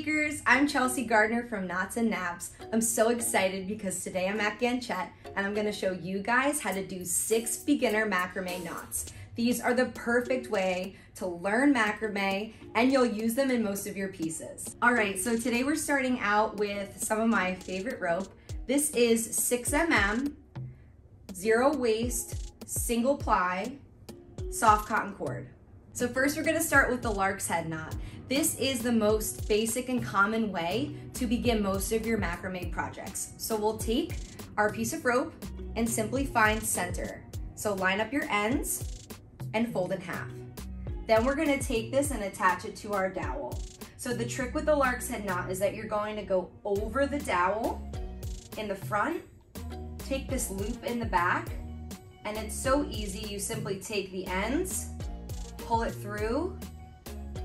makers, I'm Chelsea Gardner from Knots and Naps. I'm so excited because today I'm at Ganxxet and I'm going to show you guys how to do 6 beginner macrame knots. These are the perfect way to learn macrame and you'll use them in most of your pieces. All right, so today we're starting out with some of my favorite rope. This is 6mm, zero waste, single ply, soft cotton cord. So first we're gonna start with the Larks head knot. This is the most basic and common way to begin most of your macrame projects. So we'll take our piece of rope and simply find center. So line up your ends and fold in half. Then we're gonna take this and attach it to our dowel. So the trick with the Larks head knot is that you're going to go over the dowel in the front, take this loop in the back, and it's so easy. You simply take the ends, pull it through,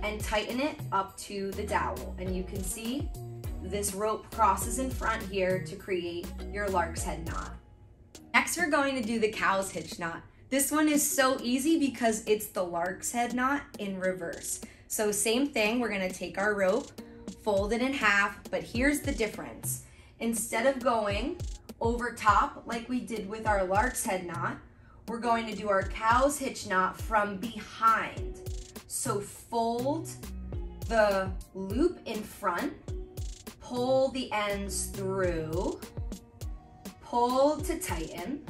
and tighten it up to the dowel. And you can see this rope crosses in front here to create your Larks head knot. Next, we're going to do the Clove Hitch knot. This one is so easy because it's the Larks head knot in reverse. So same thing, we're gonna take our rope, fold it in half, but here's the difference. Instead of going over top like we did with our Larks head knot, we're going to do our Clove Hitch knot from behind. So fold the loop in front, pull the ends through, pull to tighten,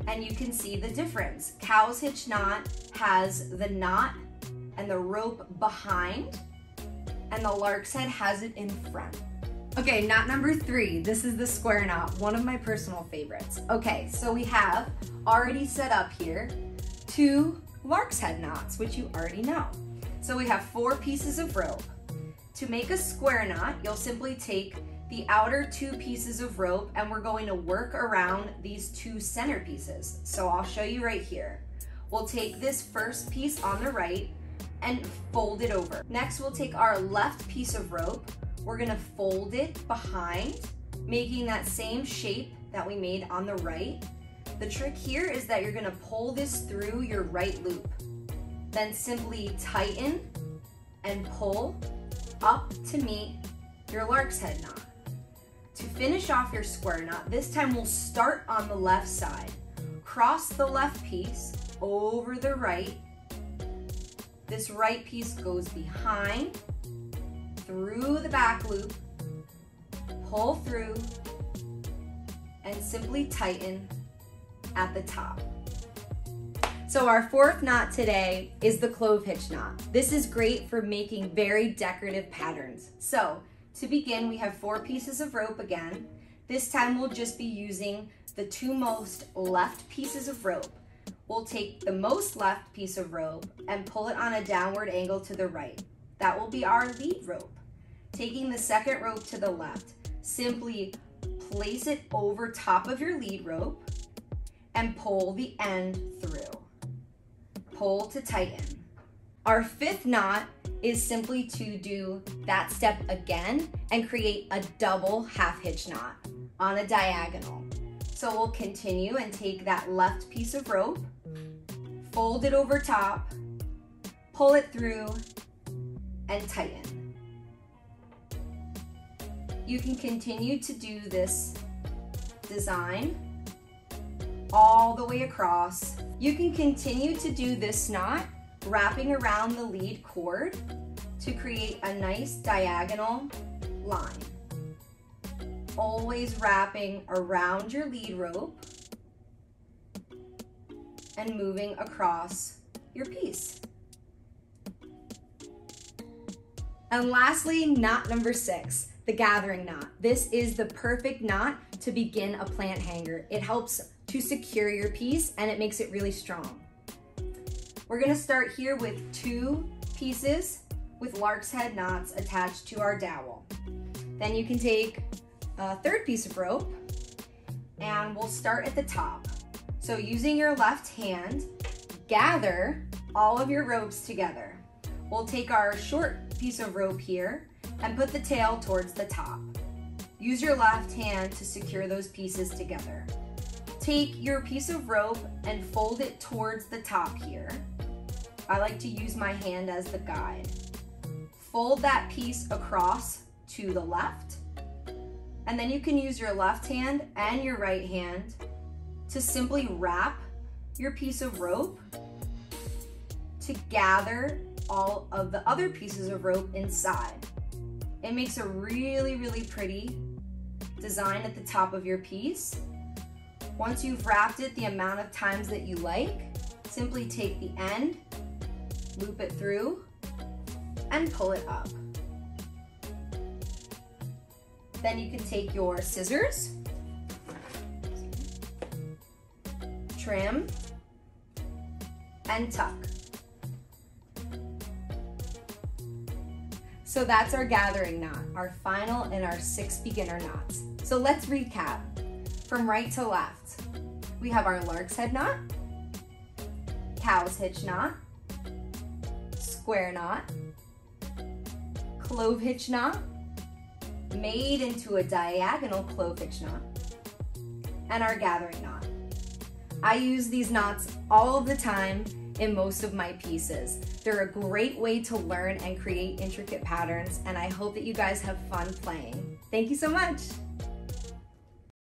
and you can see the difference. Clove Hitch knot has the knot and the rope behind, and the Larks head has it in front. Okay, knot number 3, this is the square knot, one of my personal favorites. Okay, so we have already set up here 2 Larks head knots, which you already know. So we have 4 pieces of rope. To make a square knot, you'll simply take the outer 2 pieces of rope and we're going to work around these 2 center pieces. So I'll show you right here. We'll take this first piece on the right and fold it over. Next, we'll take our left piece of rope. We're gonna fold it behind, making that same shape that we made on the right. The trick here is that you're gonna pull this through your right loop. Then simply tighten and pull up to meet your Larks head knot. To finish off your square knot, this time we'll start on the left side. Cross the left piece over the right. This right piece goes behind, through the back loop, pull through, and simply tighten at the top. So our 4th knot today is the Clove Hitch knot. This is great for making very decorative patterns. So to begin, we have 4 pieces of rope again. This time we'll just be using the 2 most left pieces of rope. We'll take the most left piece of rope and pull it on a downward angle to the right. That will be our lead rope. Taking the second rope to the left, simply place it over top of your lead rope and pull the end through. Pull to tighten. Our 5th knot is simply to do that step again and create a double half hitch knot on a diagonal. So we'll continue and take that left piece of rope, fold it over top, pull it through, and tighten. You can continue to do this design all the way across. You can continue to do this knot wrapping around the lead cord to create a nice diagonal line. Always wrapping around your lead rope and moving across your piece. And lastly, knot number 6, the gathering knot. This is the perfect knot to begin a plant hanger. It helps to secure your piece and it makes it really strong. We're gonna start here with 2 pieces with Larks head knots attached to our dowel. Then you can take a 3rd piece of rope and we'll start at the top. So using your left hand, gather all of your ropes together. We'll take our short piece of rope here and put the tail towards the top. Use your left hand to secure those pieces together. Take your piece of rope and fold it towards the top here. I like to use my hand as the guide. fold that piece across to the left, and then you can use your left hand and your right hand to simply wrap your piece of rope to gather all of the other pieces of rope inside. It makes a really, really pretty design at the top of your piece. Once you've wrapped it the amount of times that you like, simply take the end, loop it through, and pull it up. Then you can take your scissors, trim, and tuck. So that's our gathering knot, our final in our 6 beginner knots. So let's recap. From right to left, we have our Lark's head knot, Cow's hitch knot, square knot, Clove hitch knot, made into a diagonal Clove hitch knot, and our gathering knot. I use these knots all the time in most of my pieces. They're a great way to learn and create intricate patterns, and I hope that you guys have fun playing. Thank you so much.